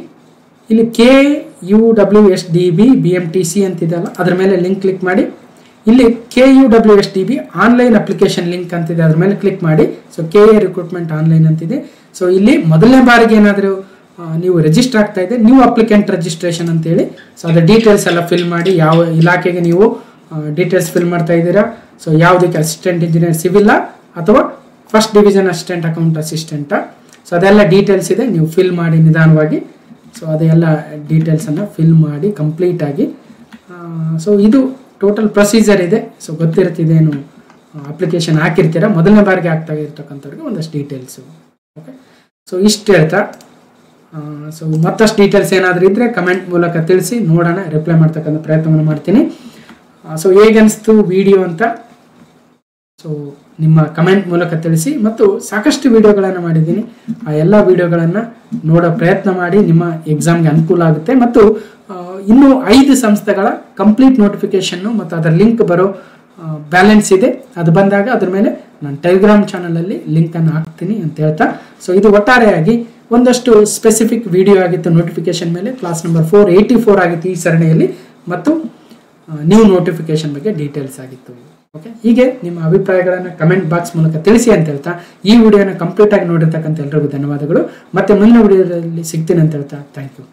ಇಲ್ಲಿ KUWSDB BMTC ಅಂತಿದೆಯಲ್ಲ ಅದ್ರ ಮೇಲೆ ಲಿಂಕ್ ಕ್ಲಿಕ್ ಮಾಡಿ. ಇಲ್ಲಿ KUWSDB ಆನ್ಲೈನ್ ಅಪ್ಲಿಕೇಶನ್ ಲಿಂಕ್ ಅಂತಿದೆ, ಅದ್ರ ಮೇಲೆ ಕ್ಲಿಕ್ ಮಾಡಿ. ಸೊ KEA ರಿಕ್ರೂಟ್ಮೆಂಟ್ ಆನ್ಲೈನ್ ಅಂತಿದೆ. ಸೊ ಇಲ್ಲಿ ಮೊದಲನೇ ಬಾರಿಗೆ ಏನಾದರೂ ನೀವು ರಿಜಿಸ್ಟರ್ ಆಗ್ತಾ ಇದೆ, ನ್ಯೂ ಅಪ್ಲಿಕೆಂಟ್ ರಿಜಿಸ್ಟ್ರೇಷನ್ ಅಂತೇಳಿ. ಸೊ ಅದರ ಡೀಟೇಲ್ಸ್ ಎಲ್ಲ ಫಿಲ್ ಮಾಡಿ, ಯಾವ ಇಲಾಖೆಗೆ ನೀವು ಡೀಟೇಲ್ಸ್ ಫಿಲ್ ಮಾಡ್ತಾ ಇದ್ದೀರಾ, ಸೊ ಯಾವುದಕ್ಕೆ ಅಸಿಸ್ಟೆಂಟ್ ಇಂಜಿನಿಯರ್ ಸಿವಿಲ್ ಅಥವಾ ಫಸ್ಟ್ ಡಿವಿಷನ್ ಅಸಿಸ್ಟೆಂಟ್ ಅಕೌಂಟ್ ಅಸಿಸ್ಟೆಂಟಾ, ಸೊ ಅದೆಲ್ಲ ಡೀಟೇಲ್ಸ್ ಇದೆ, ನೀವು ಫಿಲ್ ಮಾಡಿ ನಿಧಾನವಾಗಿ. ಸೊ ಅದೆಲ್ಲ ಡೀಟೇಲ್ಸನ್ನು ಫಿಲ್ ಮಾಡಿ ಕಂಪ್ಲೀಟ್ ಆಗಿ. ಸೊ ಇದು ಟೋಟಲ್ ಪ್ರೊಸೀಜರ್ ಇದೆ. ಸೊ ಗೊತ್ತಿರ್ತಿದೆ, ಏನು ಅಪ್ಲಿಕೇಶನ್ ಹಾಕಿರ್ತೀರ, ಮೊದಲನೇ ಬಾರಿಗೆ ಆಗ್ತಾ ಇರ್ತಕ್ಕಂಥವ್ರಿಗೆ ಒಂದಷ್ಟು ಡೀಟೇಲ್ಸು. ಓಕೆ, ಸೊ ಇಷ್ಟು ಹೇಳ್ತಾ ಸೊ ಮತ್ತಷ್ಟು ಡೀಟೇಲ್ಸ್ ಏನಾದರೂ ಇದ್ದರೆ ಕಮೆಂಟ್ ಮೂಲಕ ತಿಳಿಸಿ, ನೋಡೋಣ, ರಿಪ್ಲೈ ಮಾಡ್ತಕ್ಕಂಥ ಪ್ರಯತ್ನವನ್ನು ಮಾಡ್ತೀನಿ. ಸೊ ಹೇಗನ್ನಿಸ್ತು ವಿಡಿಯೋ ಅಂತ ಸೊ ನಿಮ್ಮ ಕಮೆಂಟ್ ಮೂಲಕ ತಿಳಿಸಿ. ಮತ್ತು ಸಾಕಷ್ಟು ವಿಡಿಯೋಗಳನ್ನು ಮಾಡಿದ್ದೀನಿ, ಆ ಎಲ್ಲ ವಿಡಿಯೋಗಳನ್ನು ನೋಡೋ ಪ್ರಯತ್ನ ಮಾಡಿ, ನಿಮ್ಮ ಎಕ್ಸಾಮ್ಗೆ ಅನುಕೂಲ ಆಗುತ್ತೆ. ಮತ್ತು ಇನ್ನೂ 5 ಸಂಸ್ಥೆಗಳ ಕಂಪ್ಲೀಟ್ ನೋಟಿಫಿಕೇಶನ್ನು ಮತ್ತು ಅದರ ಲಿಂಕ್ ಬರೋ ಬ್ಯಾಲೆನ್ಸ್ ಇದೆ. ಅದು ಬಂದಾಗ ಅದ್ರ ಮೇಲೆ ನಾನು ಟೆಲಿಗ್ರಾಮ್ ಚಾನಲಲ್ಲಿ ಲಿಂಕನ್ನು ಹಾಕ್ತೀನಿ ಅಂತ ಹೇಳ್ತಾ, ಸೊ ಇದು ಒಟ್ಟಾರೆಯಾಗಿ ಒಂದಷ್ಟು ಸ್ಪೆಸಿಫಿಕ್ ವಿಡಿಯೋ ಆಗಿತ್ತು ನೋಟಿಫಿಕೇಶನ್ ಮೇಲೆ. ಕ್ಲಾಸ್ ನಂಬರ್ 484 ಆಗಿತ್ತು ಈ ಸರಣಿಯಲ್ಲಿ, ಮತ್ತು ನ್ಯೂ ನೋಟಿಫಿಕೇಶನ್ ಬಗ್ಗೆ ಡೀಟೇಲ್ಸ್ ಆಗಿತ್ತು. ಓಕೆ, ಹೀಗೆ ನಿಮ್ಮ ಅಭಿಪ್ರಾಯಗಳನ್ನು ಕಮೆಂಟ್ ಬಾಕ್ಸ್ ಮೂಲಕ ತಿಳಿಸಿ ಅಂತ ಹೇಳ್ತಾ, ಈ ವಿಡಿಯೋನ ಕಂಪ್ಲೀಟ್ ಆಗಿ ನೋಡಿರ್ತಕ್ಕಂಥ ಎಲ್ರಿಗೂ ಧನ್ಯವಾದಗಳು. ಮತ್ತೆ ಮುಂದಿನ ವಿಡಿಯೋದಲ್ಲಿ ಸಿಗ್ತೀನಿ ಅಂತ ಹೇಳ್ತಾ, ಥ್ಯಾಂಕ್ ಯು.